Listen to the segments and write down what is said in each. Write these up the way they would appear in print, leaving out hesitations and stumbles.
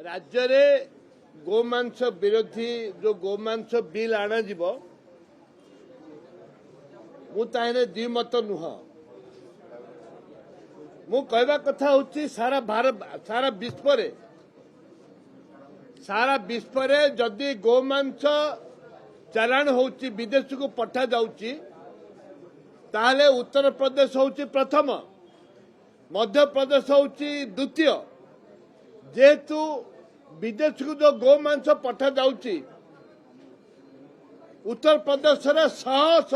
राज्य रे गोमांस विरोधी जो गोमांस बिल आना जीवो मु ताहे द्विमत नुह मु कहवा कथा होची सारा भारत सारा विश्व रे जदि गोमांस चालाण होची विदेश को पठा जाउची ताहले उत्तर प्रदेश होची प्रथम मध्य प्रदेश होची द्वितीय जेहेतु विदेश को जो गोमांस पठा जाउची उत्तर प्रदेश रे शह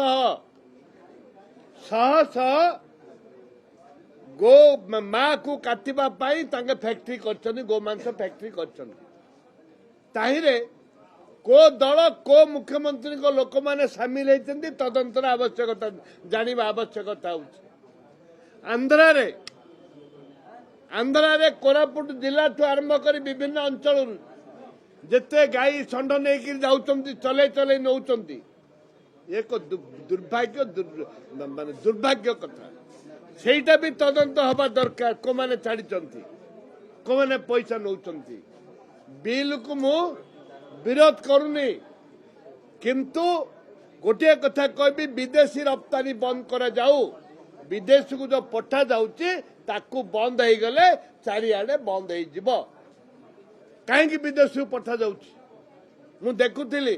गो माँ को काटिबा पाई तांगे फैक्ट्री करछनी गोमांस फैक्ट्री करछनी ताहिरे को दल को मुख्यमंत्री को लोक माने सामिल होती तदंतर आवश्यकता जानिबा आवश्यकता होची आंध्रा रे कोरापुट जिला ठू आरंभ कर विभिन्न अंचल जेते गाई षंड नहीं जाउचंती चले चले नौचंती एक दुर्भाग्य माने दुर्भाग्य कथा सेटा भी तदंत हवा दरकार को माने छाड़ी को माने पैसा नौचंती बिल को मु विरोध करूनी किंतु गोटे कथा कहबी विदेशी रप्तानी बंद करा जाऊ विदेश को जो पठा जाउची ताकू बंद हो गले चारिआडे बंद हो जिवो काहेकि विदेश को पठा जाउची मु देखुथिली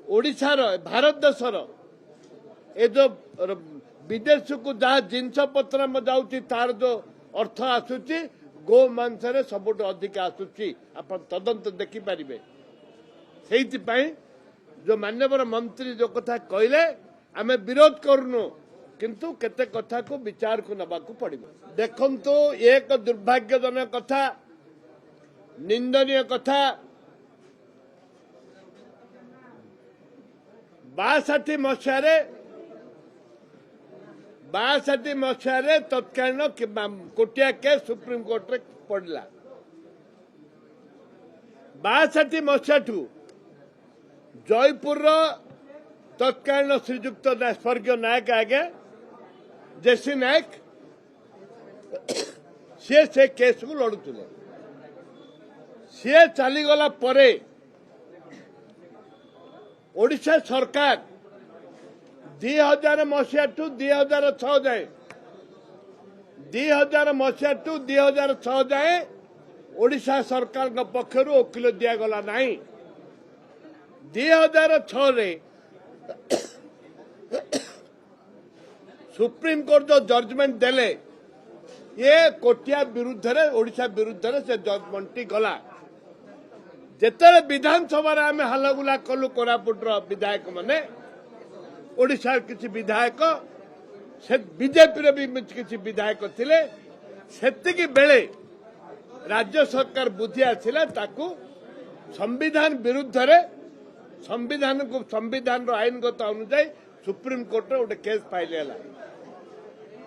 ओडिशार भारत देशर ए जो विदेश को जहाँ जिनस पत्र जाउची तार जो अर्थ आसुची गो मांस सबुठ अधिक आसुची आप तदंत देखिपारे से जो माननीय मंत्री जो कथा कहले आमे विरोध करूनु किंतु केते कथा को विचार को नबा को पड़िबो देखंतु एक दुर्भाग्यजनक कथा निंदनीय कथा 62 मसीह तत्कालीन कोटिया के सुप्रीम कोर्ट रे पड़ला 62 मसीहा ठू जयपुर तत्कालीन श्रीजुक्त स्वर्गीय नायक आगे जेसी नायक से केस को लड़ुले सी चलीगला परे ओडिशा सरकार 2000 मसीहा ठू 2006 जाए 2000 मसीहा ठू 2006 जाए ओडिशा सरकार पक्षर वकिल दिगला नहीं 2006 रे सुप्रीम कोर्ट जो जजमेंट देले ये कोटिया विरुद्ध रे ओडिशा विरुद्ध रे से जजमेंट गला जेतरे विधानसभा आम हल्लागुला कलु कोरापुट विधायक माने ओडिशा किसी विधायक से बीजेपी रे भी किसी विधायक थिले सेतिकी बेले राज्य सरकार बुद्धि आसिला ताकू संविधान विरुद्ध रे संविधान को संविधान आईनगत अनुजाई सुप्रीम कोर्ट गोटे केस फाइल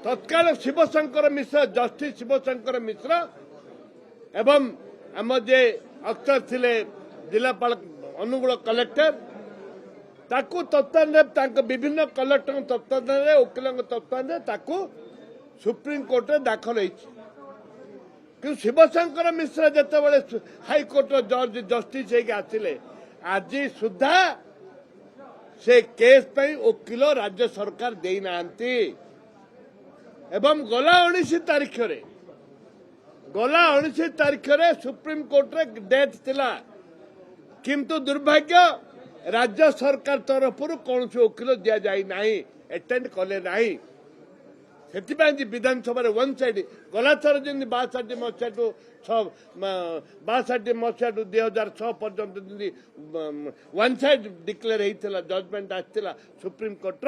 तत्काल शिवशंकर मिश्र जस्टिस शिवशंकर मिश्र एवं आम जे अक्षर थिले जिलापाल अनुगुल कलेक्टर ताकू तत्वाधान विभिन्न कलेक्टर तत्वाधान वकिल तत्वाधान सुप्रीम कोर्ट दाखल हो शिवशंकर मिश्र जिते हाईकोर्ट जज जस्टिस आसिले आज सुधा से केस पे वकिल राज्य सरकार देना एवं गला 19 तारीख रे सुप्रीम कोर्ट रे डेट थिला किंतु दुर्भाग्य राज्य सरकार तरफ कौन वकिल दि जाए ना एटेंड कले ना से विधानसभा वन साइड गला थर जमी 62 मसीहा टू 62 मसीहा टू 2006 पर्यंत वन साइड डिक्लेयर होता जजमेंट आसाला सुप्रीम कोर्ट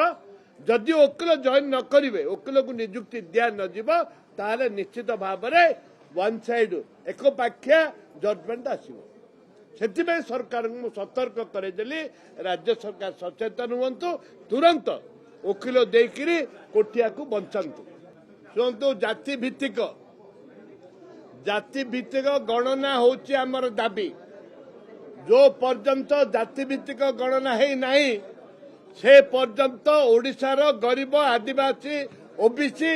जदि वकिल जॉइन न करेंगे वकिल को नियुक्ति दिया न निश्चित भाव में वन साइड एकपाखिया जजमेंट आसो से सरकार को सतर्क करेदेली राज्य सरकार सचेतन हुंतु तुरंत वकिल देकरी कोठिया को बंचातु शुणु जाति भित्तिक गणना होची आमर दाबी जो पर्यंत जाति भित्तिक गणना है नहीं से पर्यंत ओडिशार गरीब आदिवासी ओबीसी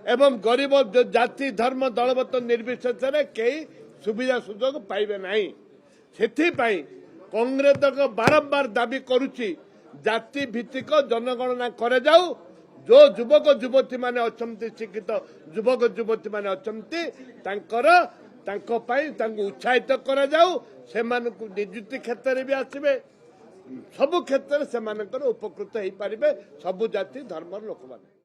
एवं गरीब जाति धर्म दलबत निर्विशेष कई ସୁବିଧା ସୁଯୋଗ ପାଇବେ ନାହିଁ। ସେଥିପାଇଁ କଂଗ୍ରେସ ବାରମ୍ବାର ଦାବି କରୁଛି ଜାତି ଭିତ୍ତିକ ଜନଗଣନା କରାଯାଉ। जो युवक युवती माने अछंती शिक्षित युवक युवती माने अछंती उत्साहित करा जाऊ। सेमानकु नियुक्ति क्षेत्र भी आसबे सबु क्षेत्र से उपकृत हो पारे सबु जाति धर्म लोक माने।